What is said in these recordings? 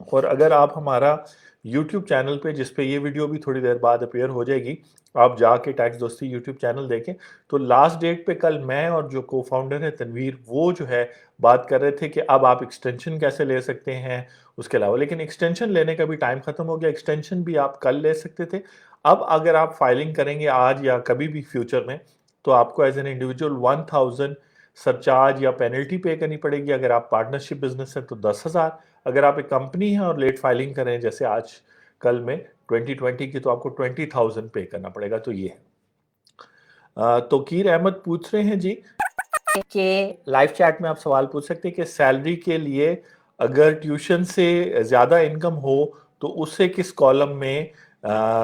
اور اگر آپ ہمارا یوٹیوب چینل پہ، جس پہ یہ ویڈیو بھی تھوڑی دیر بعد اپیئر ہو جائے گی، آپ جا کے ٹیکس دوستی یوٹیوب چینل دیکھیں، تو لاسٹ ڈیٹ پہ کل میں اور جو کو فاؤنڈر ہے تنویر، وہ جو ہے بات کر رہے تھے کہ اب آپ ایکسٹینشن کیسے لے سکتے ہیں اس کے علاوہ. لیکن ایکسٹینشن لینے کا بھی ٹائم ختم ہو گیا. ایکسٹینشن بھی آپ کل لے سکتے تھے. اب اگر آپ فائلنگ کریں گے آج یا کبھی بھی فیوچر میں، تو آپ کو ایز این انڈیویجول 1000 سرچارج یا پینلٹی پے کرنی پڑے گی. اگر آپ پارٹنرشپ بزنس ہے تو 10,000. اگر آپ ایک کمپنی ہیں اور لیٹ فائلنگ کریں جیسے آج کل میں 2020 کی، تو آپ کو 20,000 پے کرنا پڑے گا. تو یہ ہے. توقیر احمد پوچھ رہے ہیں جی کہ لائیو چیٹ میں آپ سوال پوچھ سکتے ہیں کہ سیلری کے لیے اگر ٹیوشن سے زیادہ انکم ہو تو اسے کس کالم میں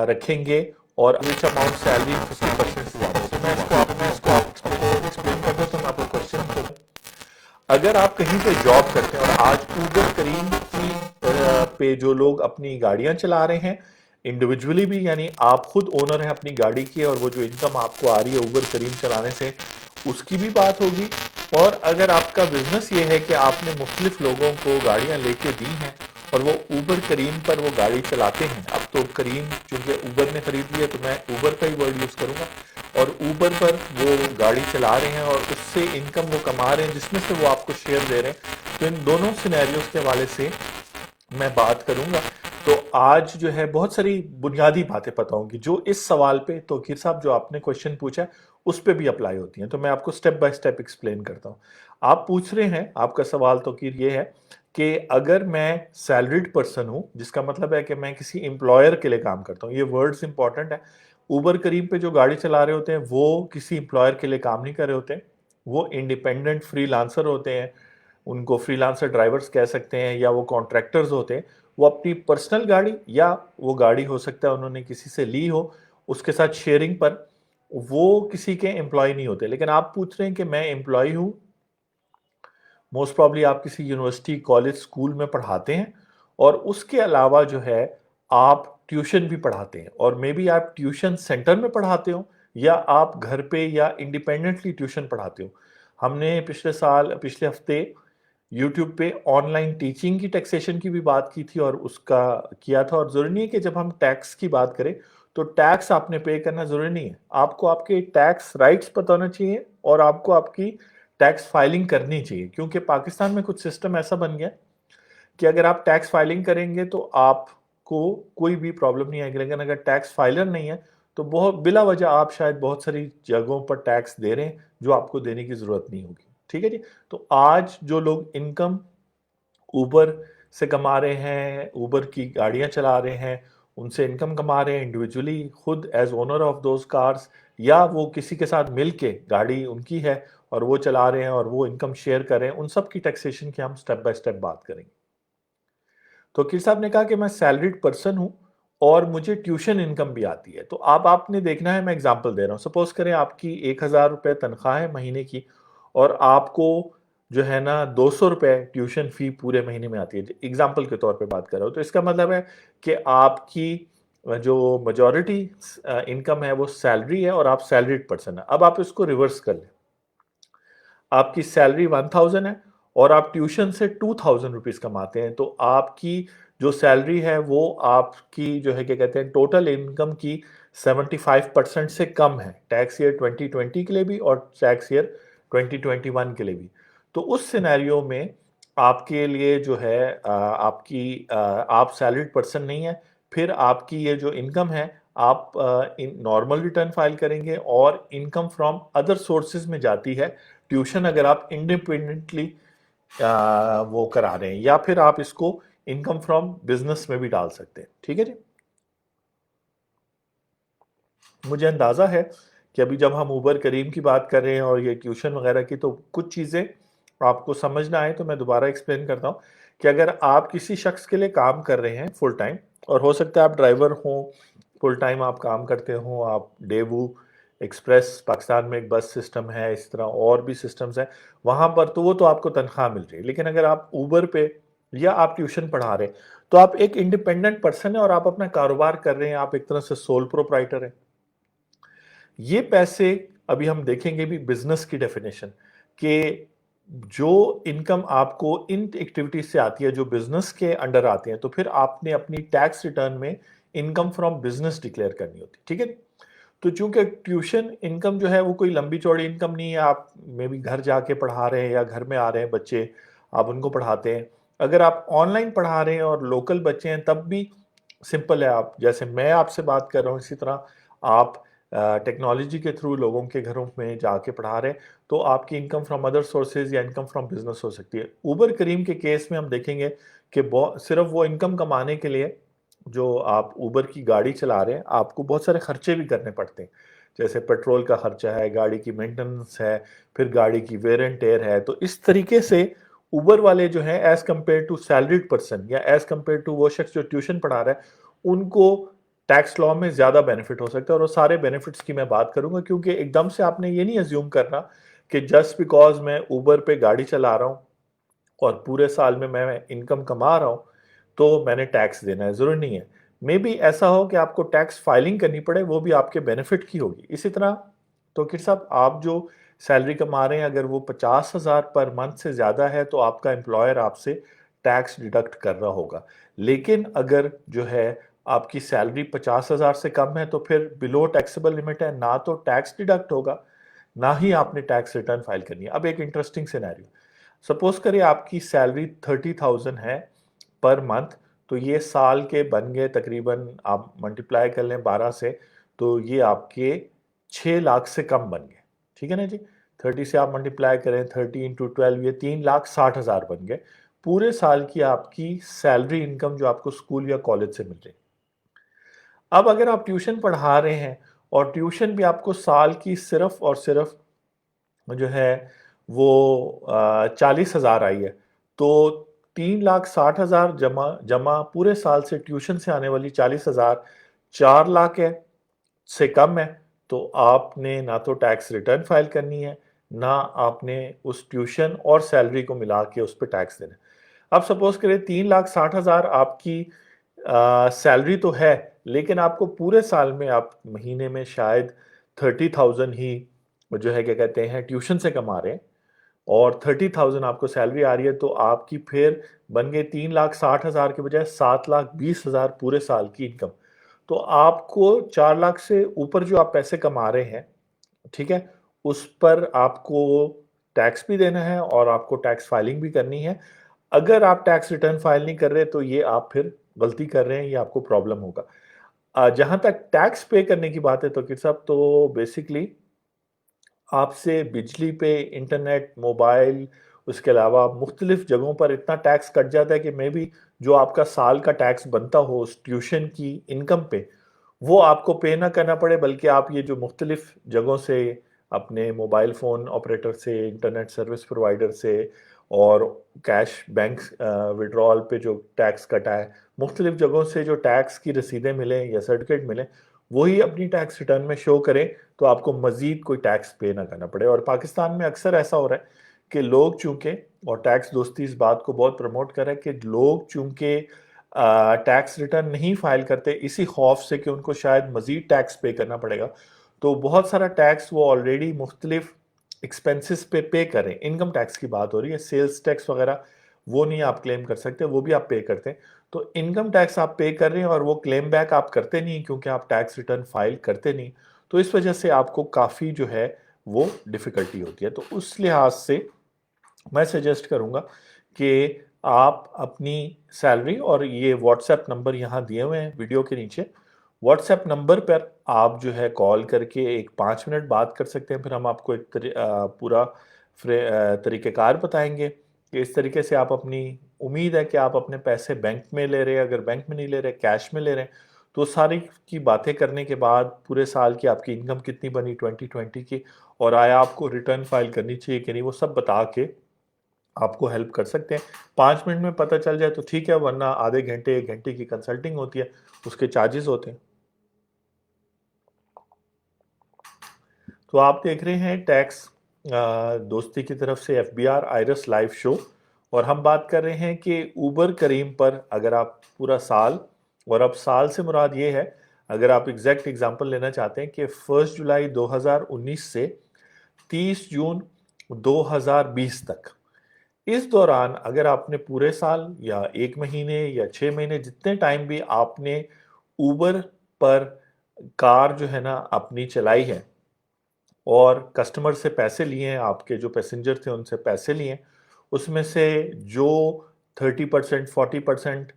رکھیں گے، اور which amount salary 50% سے زیادہ ہو. تو میں اس کو آپ ایکسپلین کر دیتا ہوں. میں آپ کو کوشچن کرتا ہوں. اگر آپ کہیں پہ جاب کرتے ہیں، اور آج اوبر کریم کی پہ جو لوگ اپنی گاڑیاں چلا رہے ہیں انڈیویجولی بھی، یعنی آپ خود اونر ہیں اپنی گاڑی کی، اور وہ جو انکم آپ کو آ رہی ہے اوبر کریم چلانے سے، اس کی بھی بات ہوگی. اور اگر آپ کا بزنس یہ ہے کہ آپ نے مختلف لوگوں کو گاڑیاں لے کے دی ہیں اور وہ اوبر کریم پر وہ گاڑی چلاتے ہیں، اب تو کریم چونکہ اوبر نے خرید لی ہے تو میں اوبر کا ہی ورڈ یوز کروں گا، اور اوبر پر وہ گاڑی چلا رہے ہیں اور اس سے انکم وہ کما رہے ہیں جس میں سے وہ آپ کو شیئر دے رہے ہیں، تو ان دونوں سینیریوز کے حوالے سے میں بات کروں گا. تو آج جو ہے بہت ساری بنیادی باتیں پتہ ہوں گی جو اس سوال پہ توقیر صاحب جو آپ نے کوشچن پوچھا ہے اس پہ بھی اپلائی ہوتی ہیں. تو میں آپ کو سٹیپ بائی سٹیپ ایکسپلین کرتا ہوں. آپ پوچھ رہے ہیں، آپ کا سوال توقیر یہ ہے کہ اگر میں سیلریڈ پرسن ہوں، جس کا مطلب ہے کہ میں کسی امپلائر کے لیے کام کرتا ہوں. یہ ورڈز امپورٹنٹ ہے. اوبر کریم پہ جو گاڑی چلا رہے ہوتے ہیں وہ کسی امپلائر کے لیے کام نہیں کر رہے ہوتے، وہ انڈیپینڈنٹ فری لانسر ہوتے ہیں. ان کو فری لانسر ڈرائیورز کہہ سکتے ہیں، یا وہ کانٹریکٹرز ہوتے ہیں. وہ اپنی پرسنل گاڑی، یا وہ گاڑی ہو سکتا ہے انہوں نے کسی سے لی ہو، اس کے ساتھ شیئرنگ پر، وہ کسی کے امپلائی نہیں ہوتے. لیکن آپ پوچھ رہے ہیں کہ میں امپلائی ہوں، موسٹ پرابلی آپ کسی یونیورسٹی، کالج، اسکول میں پڑھاتے ہیں، اور اس کے علاوہ جو ہے آپ ٹیوشن بھی پڑھاتے ہیں، اور مے بی آپ ٹیوشن سینٹر میں پڑھاتے ہو، یا آپ گھر پہ یا انڈیپینڈنٹلی ٹیوشن پڑھاتے ہو. ہم نے پچھلے ہفتے یوٹیوب پہ آن لائن ٹیچنگ کی ٹیکسیشن کی بھی بات کی تھی، اور اس کا کیا تھا. اور ضروری نہیں ہے کہ جب ہم ٹیکس کی بات کریں تو ٹیکس آپ نے پے کرنا ضروری نہیں ہے. آپ کو آپ کے ٹیکس رائٹس پتہ ہونا چاہیے، اور آپ کو آپ کی ٹیکس فائلنگ کرنی چاہیے. کیونکہ پاکستان میں کچھ سسٹم ایسا بن گیا کہ اگر آپ ٹیکس فائلنگ کریں گے تو آپ کو کوئی بھی پرابلم نہیں آئے گی. لیکن اگر ٹیکس فائلر نہیں ہے تو بہت بلا وجہ آپ شاید بہت ساری جگہوں پر ٹیکس دے رہے ہیں جو آپ کو دینے کی ضرورت نہیں ہوگی. ٹھیک ہے جی. تو آج جو لوگ انکم اوبر سے کما رہے ہیں، اوبر کی گاڑیاں چلا رہے ہیں، ان سے انکم کما رہے ہیں انڈیویجولی خود as owner of those cars, یا وہ کسی کے ساتھ مل کے گاڑی ان کی ہے اور وہ چلا رہے ہیں اور وہ انکم شیئر کر رہے ہیں، ان سب کی ٹیکسیشن کی ہم سٹیپ بائی سٹیپ بات کریں گے. تو وکیل صاحب نے کہا کہ میں سیلریڈ پرسن ہوں اور مجھے ٹیوشن انکم بھی آتی ہے. تو آپ نے دیکھنا ہے، میں اگزامپل دے رہا ہوں. سپوز کریں آپ کی 1,000 روپے تنخواہ ہے مہینے کی، اور آپ کو جو ہے نا 200 روپے ٹیوشن فی پورے مہینے میں آتی ہے. اگزامپل کے طور پہ بات کر رہا ہوں. تو اس کا مطلب ہے کہ آپ کی جو میجورٹی انکم ہے وہ سیلری ہے، اور آپ سیلریڈ پرسن ہے. اب آپ اس کو ریورس کر لیں. آپ کی سیلری 1000 ہے اور آپ ٹیوشن سے 2000 روپیز کماتے ہیں، تو آپ کی جو سیلری ہے وہ آپ کی جو ہے کیا کہتے ہیں ٹوٹل انکم کی 75% سے کم ہے، ٹیکس ایئر 2020 کے لیے بھی اور ٹیکس ایئر 2021 کے لیے بھی. تو اس سینیریو میں آپ کے لیے جو ہے آپ سیلریڈ پرسن نہیں ہے، پھر آپ کی یہ جو انکم ہے آپ نارمل ریٹرن فائل کریں گے، اور انکم فرام ادر سورسز میں جاتی ہے ٹیوشن اگر آپ انڈیپینڈنٹلی وہ کرا رہے ہیں، یا پھر آپ اس کو انکم فرام بزنس میں بھی ڈال سکتے ہیں. ٹھیک ہے جی. مجھے اندازہ ہے کہ ابھی جب ہم اوبر کریم کی بات کر رہے ہیں اور یہ ٹیوشن وغیرہ کی، تو کچھ چیزیں آپ کو سمجھ نہ آئے تو میں دوبارہ ایکسپلین کرتا ہوں کہ اگر آپ کسی شخص کے لیے کام کر رہے ہیں فل ٹائم، اور ہو سکتا ہے آپ ڈرائیور ہوں، فل ٹائم آپ کام کرتے ہوں، آپ ڈیوو ایکسپریس، پاکستان میں ایک بس سسٹم ہے، اس طرح اور بھی سسٹمز ہیں وہاں پر، تو وہ تو آپ کو تنخواہ مل رہی ہے. لیکن اگر آپ اوبر پہ یا آپ ٹیوشن پڑھا رہے ہیں تو آپ ایک انڈیپینڈنٹ پرسن ہیں اور آپ اپنا کاروبار کر رہے ہیں، آپ ایک طرح سے سول پروپرائٹر ہیں. یہ پیسے ابھی ہم دیکھیں گے بھی بزنس کی ڈیفینیشن کہ جو انکم آپ کو ان ایکٹیویٹیز سے آتی ہے جو بزنس کے انڈر آتے ہیں، تو پھر آپ نے اپنی ٹیکس ریٹرن میں انکم فرام بزنس ڈکلیئر کرنی ہوتی ہے، ٹھیک ہے؟ تو چونکہ ٹیوشن انکم جو ہے وہ کوئی لمبی چوڑی انکم نہیں ہے، آپ میں بھی گھر جا کے پڑھا رہے ہیں یا گھر میں آ رہے ہیں بچے، آپ ان کو پڑھاتے ہیں. اگر آپ آن لائن پڑھا رہے ہیں اور لوکل بچے ہیں تب بھی سمپل ہے. آپ جیسے میں آپ سے بات کر رہا ہوں اسی طرح آپ ٹیکنالوجی کے تھرو لوگوں کے گھروں میں جا کے پڑھا رہے ہیں، تو آپ کی انکم فرام ادر سورسز یا انکم فرام بزنس ہو سکتی ہے. اوبر کریم کے کیس میں ہم دیکھیں گے کہ صرف وہ انکم کمانے کے لیے جو آپ اوبر کی گاڑی چلا رہے ہیں آپ کو بہت سارے خرچے بھی کرنے پڑتے ہیں، جیسے پیٹرول کا خرچہ ہے، گاڑی کی مینٹننس ہے، پھر گاڑی کی ویئر اینڈ ٹیئر ہے. تو اس طریقے سے اوبر والے جو ہیں as compare to salaried person یا ایز کمپیئر ٹو وہ شخص جو ٹیوشن پڑھا رہا ہے، ان کو ٹیکس لا میں زیادہ بینیفٹ ہو سکتا ہے. اور وہ سارے بینیفٹس کی میں بات کروں گا، کیونکہ ایک دم سے آپ نے یہ نہیں ازیوم کرنا کہ جسٹ بیکاز میں اوبر پہ گاڑی چلا رہا ہوں اور پورے سال میں انکم کما رہا ہوں تو میں نے ٹیکس دینا ہے. ضرور نہیں ہے. مے بی ایسا ہو کہ آپ کو ٹیکس فائلنگ کرنی پڑے، وہ بھی آپ کے بینیفٹ کی ہوگی. اسی طرح توقیر صاحب آپ جو سیلری کما رہے ہیں اگر وہ 50,000 پر منتھ سے زیادہ ہے تو آپ کا امپلائر آپ سے ٹیکس ڈیڈکٹ کر رہا ہوگا. لیکن اگر جو ہے آپ کی سیلری 50,000 سے کم ہے تو پھر بلو ٹیکسیبل لمٹ ہے، نہ تو ٹیکس ڈیڈکٹ ہوگا نہ ہی آپ نے ٹیکس ریٹرن فائل کرنی ہے. اب ایک انٹرسٹنگ سینیریو، سپوز کریں آپ کی سیلری 30,000 ہے پر منتھ، تو یہ سال کے بن گئے تقریباً آپ ملٹیپلائی کر لیں 12 سے تو یہ آپ کے 6 لاکھ سے کم بن گئے. ٹھیک ہے نا جی؟ 30 سے آپ ملٹیپلائی کریں 30 انٹو 12 یہ 3,60,000 بن گئے پورے سال کی آپ کی سیلری انکم جو آپ کو اسکول یا کالج سے مل رہی. اب اگر آپ ٹیوشن پڑھا رہے ہیں اور ٹیوشن بھی آپ کو سال کی صرف اور صرف جو ہے وہ 40,000 آئی ہے، تو 3,60,000 جمع پورے سال سے ٹیوشن سے آنے والی 40,000 4 لاکھ ہے سے کم ہے، تو آپ نے نہ تو ٹیکس ریٹرن فائل کرنی ہے نہ آپ نے اس ٹیوشن اور سیلری کو ملا کے اس پہ ٹیکس دینا ہے. اب سپوز کریں 3,60,000 آپ کی سیلری تو ہے، لیکن آپ کو پورے سال میں آپ مہینے میں شاید 30,000 ہی جو ہے کیا کہتے ہیں ٹیوشن سے کما رہے ہیں اور 30,000 آپ کو سیلری آ رہی ہے، تو آپ کی پھر بن گئے 3,60,000 کے بجائے 7,20,000 پورے سال کی انکم. تو آپ کو 4 لاکھ سے اوپر جو آپ پیسے کما رہے ہیں، ٹھیک ہے، اس پر آپ کو ٹیکس بھی دینا ہے اور آپ کو ٹیکس فائلنگ بھی کرنی ہے. اگر آپ ٹیکس ریٹرن فائل نہیں کر رہے تو یہ آپ پھر غلطی کر رہے ہیں، یہ آپ کو پرابلم ہوگا. جہاں تک ٹیکس پے کرنے کی بات ہے توقیر صاحب، تو بیسکلی آپ سے بجلی پہ، انٹرنیٹ، موبائل، اس کے علاوہ مختلف جگہوں پر اتنا ٹیکس کٹ جاتا ہے کہ میں بھی جو آپ کا سال کا ٹیکس بنتا ہو اس ٹیوشن کی انکم پہ وہ آپ کو پے نہ کرنا پڑے، بلکہ آپ یہ جو مختلف جگہوں سے اپنے موبائل فون آپریٹر سے، انٹرنیٹ سروس پرووائڈر سے اور کیش بینک وڈرال پہ جو ٹیکس کٹا ہے، مختلف جگہوں سے جو ٹیکس کی رسیدیں ملیں یا سرٹیفکیٹ ملیں وہی اپنی ٹیکس ریٹرن میں شو کریں تو آپ کو مزید کوئی ٹیکس پے نہ کرنا پڑے. اور پاکستان میں اکثر ایسا ہو رہا ہے کہ لوگ چونکہ، اور ٹیکس دوستی اس بات کو بہت پروموٹ کر رہا ہے کہ لوگ چونکہ ٹیکس ریٹرن نہیں فائل کرتے اسی خوف سے کہ ان کو شاید مزید ٹیکس پے کرنا پڑے گا، تو بہت سارا ٹیکس وہ آلریڈی مختلف ایکسپنسز پہ پے کریں. انکم ٹیکس کی بات ہو رہی ہے، سیلز ٹیکس وغیرہ وہ نہیں آپ کلیم کر سکتے، وہ بھی آپ پے کرتے ہیں. تو انکم ٹیکس آپ پے کر رہے ہیں اور وہ کلیم بیک آپ کرتے نہیں کیونکہ آپ ٹیکس ریٹرن فائل کرتے نہیں، تو اس وجہ سے آپ کو کافی جو ہے وہ ڈیفیکلٹی ہوتی ہے. تو اس لحاظ سے میں سجیسٹ کروں گا کہ آپ اپنی سیلری، اور یہ واٹس ایپ نمبر یہاں دیے ہوئے ہیں ویڈیو کے نیچے، واٹس ایپ نمبر پر آپ جو ہے کال کر کے ایک 5 منٹ بات کر سکتے ہیں. پھر ہم آپ کو ایک پورا طریقہ کار بتائیں گے کہ اس طریقے سے آپ اپنی، امید ہے کہ آپ اپنے پیسے بینک میں لے رہے ہیں، اگر بینک میں نہیں لے رہے کیش میں لے رہے ہیں، تو ساری کی باتیں کرنے کے بعد پورے سال کی آپ کی انکم کتنی بنی 2020 کی، اور آیا آپ کو ریٹرن فائل کرنی چاہیے کہ نہیں، وہ سب بتا کے آپ کو ہیلپ کر سکتے ہیں. 5 منٹ میں پتہ چل جائے تو ٹھیک ہے، ورنہ آدھے گھنٹے 1 گھنٹے کی کنسلٹنگ ہوتی ہے، اس کے چارجز ہوتے ہیں. تو آپ دیکھ رہے ہیں ٹیکس دوستی کی طرف سے F B R IRIS live show, اور ہم بات کر رہے ہیں کہ اوبر کریم پر اگر آپ پورا سال، اور اب سال سے مراد یہ ہے اگر آپ ایگزیکٹ ایگزامپل لینا چاہتے ہیں کہ 1 جولائی 2019 سے 30 جون 2020 تک اس دوران اگر آپ نے پورے سال یا 1 مہینے یا 6 مہینے جتنے ٹائم بھی آپ نے اوبر پر کار جو ہے نا اپنی چلائی ہے اور کسٹمر سے پیسے لیے ہیں، آپ کے جو پیسنجر تھے ان سے پیسے لیے ہیں، اس میں سے جو 30%، 40%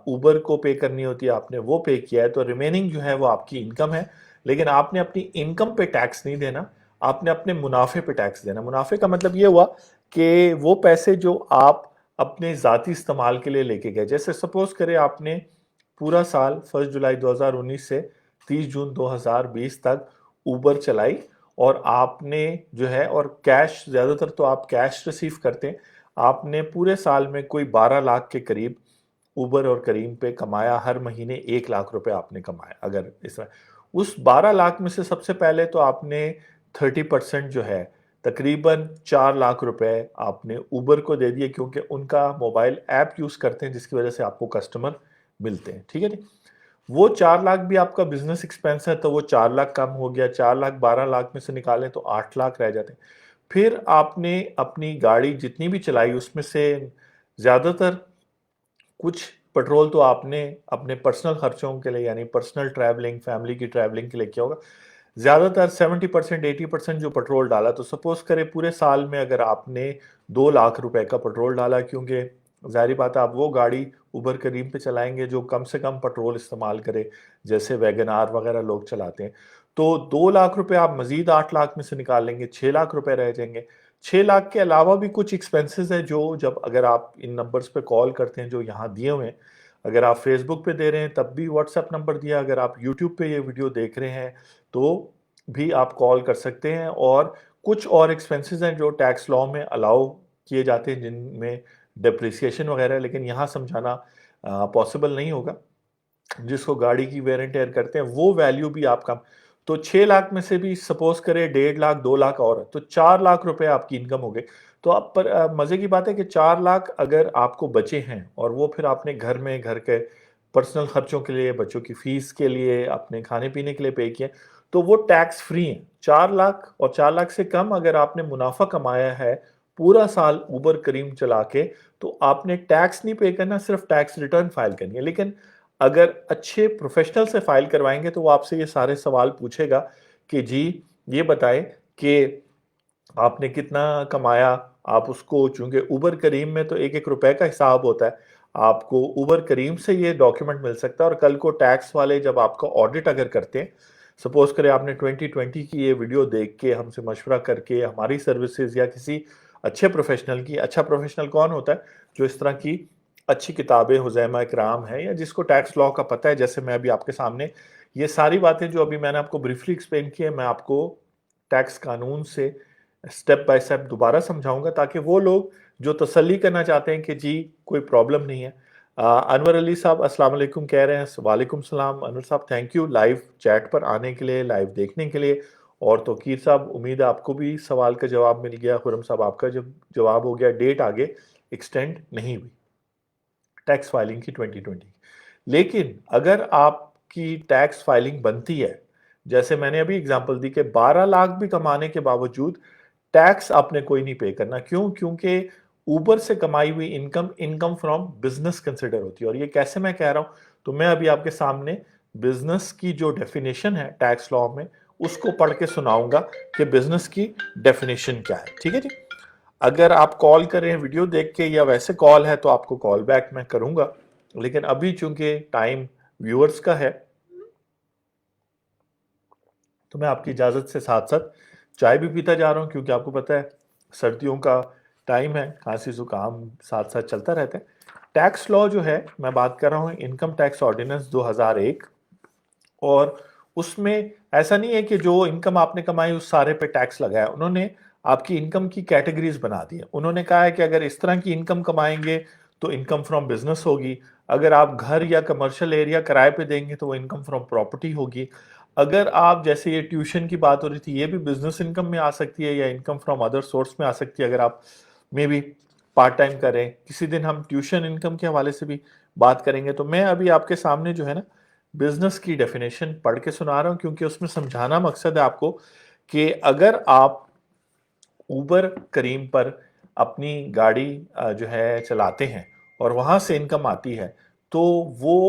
اوبر کو پے کرنی ہوتی ہے آپ نے وہ پے کیا ہے، تو ریمیننگ جو ہے وہ آپ کی انکم ہے، لیکن آپ نے اپنی انکم پہ ٹیکس نہیں دینا، آپ نے اپنے منافع پہ ٹیکس دینا۔ منافع کا مطلب یہ ہوا کہ وہ پیسے جو آپ اپنے ذاتی استعمال کے لیے لے کے گئے، جیسے سپوز کرے آپ نے پورا سال 1 جولائی 2019 سے 30 جون 2020 تک اوبر چلائی، اور آپ نے جو ہے، اور کیش زیادہ تر تو آپ کیش ریسیو کرتے ہیں، آپ نے پورے سال میں کوئی 12 لاکھ کے قریب اوبر اور کریم پہ کمایا، ہر مہینے 1 لاکھ روپے آپ نے کمایا۔ اگر اس 12 لاکھ میں سے سب سے پہلے تو آپ نے 30% جو ہے تقریباً 4 لاکھ روپے آپ نے اوبر کو دے دیے، کیونکہ ان کا موبائل ایپ یوز کرتے ہیں جس کی وجہ سے آپ کو کسٹمر ملتے ہیں، ٹھیک ہے جی۔ وہ 4 لاکھ بھی آپ کا بزنس ایکسپینس ہے، تو وہ 4 لاکھ کم ہو گیا، 4 لاکھ 12 لاکھ میں سے نکالیں تو 8 لاکھ رہ جاتے ہیں۔ پھر آپ نے اپنی گاڑی جتنی بھی چلائی اس میں سے زیادہ تر کچھ پیٹرول تو آپ نے اپنے پرسنل خرچوں کے لیے، یعنی پرسنل ٹریولنگ، فیملی کی ٹریولنگ کے لیے کیا ہوگا، زیادہ تر 70%، 80% جو پیٹرول ڈالا، تو سپوز کرے پورے سال میں اگر آپ نے 2 لاکھ روپے کا پیٹرول ڈالا، کیونکہ ظاہری بات ہے آپ وہ گاڑی اوبر کریم پہ چلائیں گے جو کم سے کم پیٹرول استعمال کرے، جیسے ویگن آر وغیرہ لوگ چلاتے ہیں، تو 2 لاکھ روپے آپ مزید 8 لاکھ میں سے نکال لیں گے، 6 لاکھ روپے رہ جائیں گے۔ 6 لاکھ کے علاوہ بھی کچھ ایکسپینسز ہیں جو جب اگر آپ ان نمبرز پہ کال کرتے ہیں جو یہاں دیے ہوئے ہیں، اگر آپ فیس بک پہ دے رہے ہیں تب بھی واٹس ایپ نمبر دیا، اگر آپ یوٹیوب پہ یہ ویڈیو دیکھ رہے ہیں تو بھی آپ کال کر سکتے ہیں، اور کچھ اور ایکسپینسز ہیں جو ٹیکس لا میں الاؤ کیے جاتے ہیں، جن میں ڈپریسیشن وغیرہ ہے، لیکن یہاں سمجھانا پاسبل نہیں ہوگا۔ جس کو گاڑی کی ویئر اینڈ ٹیئر کرتے ہیں وہ ویلیو بھی آپ کا، تو 6 لاکھ میں سے بھی سپوز کرے 1.5 لاکھ 2 لاکھ اور ہے، تو 4 لاکھ روپے آپ کی انکم ہو گئے۔ تو اب پر مزے کی بات ہے کہ 4 لاکھ اگر آپ کو بچے ہیں اور وہ پھر آپ نے گھر کے پرسنل خرچوں کے لیے، بچوں کی فیس کے لیے، اپنے کھانے پینے کے لیے پے کیے، تو وہ ٹیکس فری ہیں۔ 4 لاکھ اور 4 لاکھ سے کم اگر آپ نے منافع کمایا ہے پورا سال اوبر کریم چلا کے، تو آپ نے ٹیکس نہیں پے کرنا، صرف ٹیکس ریٹرن فائل کرنی ہے۔ لیکن اگر اچھے پروفیشنل سے فائل کروائیں گے تو وہ آپ سے یہ سارے سوال پوچھے گا کہ جی یہ بتائیں کہ آپ نے کتنا کمایا، آپ اس کو، چونکہ اوبر کریم میں تو 1 1 روپے کا حساب ہوتا ہے، آپ کو اوبر کریم سے یہ ڈاکیومنٹ مل سکتا ہے، اور کل کو ٹیکس والے جب آپ کا آڈٹ اگر کرتے ہیں، سپوز کرے آپ نے 2020 کی یہ ویڈیو دیکھ کے ہم سے مشورہ کر کے ہماری سروسز یا کسی اچھے پروفیشنل کی، اچھا پروفیشنل کون ہوتا ہے جو اس طرح کی اچھی کتابیں حزیمہ اکرام ہے یا جس کو ٹیکس لا کا پتہ ہے، جیسے میں ابھی آپ کے سامنے یہ ساری باتیں جو ابھی میں نے آپ کو بریفلی ایکسپلین کی ہے، میں آپ کو ٹیکس قانون سے سٹیپ بائی سٹیپ دوبارہ سمجھاؤں گا، تاکہ وہ لوگ جو تسلی کرنا چاہتے ہیں کہ جی کوئی پرابلم نہیں ہے۔ انور علی صاحب السلام علیکم کہہ رہے ہیں، وعلیکم السلام انور صاحب، تھینک یو لائیو چیٹ پر آنے کے لیے، لائیو دیکھنے کے لیے۔ اور توقیر صاحب امید ہے آپ کو بھی سوال کا جواب مل گیا، خرم صاحب آپ کا جب جواب ہو گیا، ڈیٹ آگے ایکسٹینڈ نہیں ہوئی ٹیکس فائلنگ کی 2020۔ لیکن اگر آپ کی ٹیکس فائلنگ بنتی ہے، جیسے میں نے ابھی اگزامپل دی کہ 12 لاکھ بھی کمانے کے باوجود ٹیکس آپ نے کوئی نہیں پے کرنا، کیوں؟ کیونکہ اوبر سے کمائی ہوئی انکم فرام بزنس کنسیڈر ہوتی ہے۔ اور یہ کیسے میں کہہ رہا ہوں، تو میں ابھی آپ کے سامنے بزنس کی جو ڈیفینیشن ہے ٹیکس لا میں اس کو پڑھ کے سناؤں گا کہ بزنس کی ڈیفینیشن کیا ہے، ٹھیک ہے جی۔ اگر آپ کال کریں ویڈیو دیکھ کے یا ویسے کال ہے تو آپ کو کال بیک میں کروں گا، لیکن ابھی چونکہ ٹائم ویورز کا ہے تو میں آپ کی اجازت سے ساتھ ساتھ چائے بھی پیتا جا رہا ہوں، کیونکہ آپ کو پتہ ہے سردیوں کا ٹائم ہے، کھانسی زکام ساتھ ساتھ چلتا رہتا ہے۔ ٹیکس لا جو ہے میں بات کر رہا ہوں انکم ٹیکس آرڈیننس 2001، اور اس میں ایسا نہیں ہے کہ جو انکم آپ نے کمائی اس سارے پہ ٹیکس لگایا، انہوں نے آپ کی انکم کی کیٹیگریز بنا دی ہیں۔ انہوں نے کہا ہے کہ اگر اس طرح کی انکم کمائیں گے تو انکم فرام بزنس ہوگی، اگر آپ گھر یا کمرشل ایریا کرائے پہ دیں گے تو وہ انکم فرام پراپرٹی ہوگی، اگر آپ جیسے یہ ٹیوشن کی بات ہو رہی تھی یہ بھی بزنس انکم میں آ سکتی ہے یا انکم فرام ادر سورس میں آ سکتی ہے، اگر آپ میں بھی پارٹ ٹائم کریں، کسی دن ہم ٹیوشن انکم کے حوالے سے بھی بات کریں گے۔ تو میں ابھی آپ کے سامنے جو ہے نا بزنس کی ڈیفینیشن پڑھ کے سنا رہا ہوں، کیونکہ اس میں سمجھانا مقصد ہے آپ کو کہ اگر آپ اوبر کریم پر اپنی گاڑی جو ہے چلاتے ہیں اور وہاں سے انکم آتی ہے تو وہ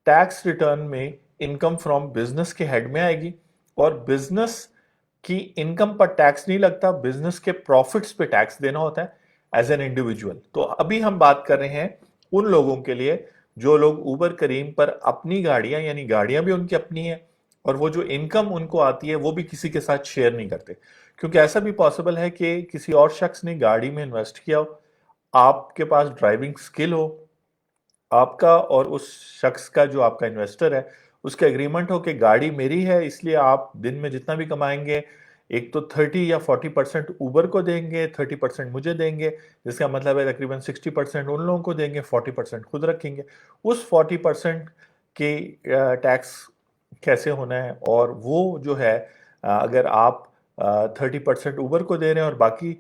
ٹیکس ریٹرن میں انکم فرام بزنس کے ہیڈ میں آئے گی اور بزنس کی انکم پر ٹیکس نہیں لگتا، بزنس کے پروفٹس پہ ٹیکس دینا ہوتا ہے ایز این انڈیویجول۔ تو ابھی ہم بات کر رہے ہیں ان لوگوں کے لیے جو لوگ اوبر کریم پر اپنی گاڑیاں، یعنی گاڑیاں بھی ان کی اپنی ہیں اور وہ جو انکم ان کو آتی ہے وہ بھی کسی کے ساتھ شیئر نہیں کرتے، کیونکہ ایسا بھی پاسبل ہے کہ کسی اور شخص نے گاڑی میں انویسٹ کیا ہو، آپ کے پاس ڈرائیونگ سکل ہو، آپ کا اور اس شخص کا جو آپ کا انویسٹر ہے اس کا اگریمنٹ ہو کہ گاڑی میری ہے، اس لیے آپ دن میں جتنا بھی کمائیں گے ایک تو 30 یا 40% اوبر کو دیں گے، 30% مجھے دیں گے، جس کا مطلب ہے تقریباً 60% ان لوگوں کو دیں گے، 40% خود رکھیں گے۔ اس 40% کی ٹیکس کیسے ہونا ہے، اور وہ جو ہے اگر آپ 30% اوبر کو دے رہے ہیں اور باقی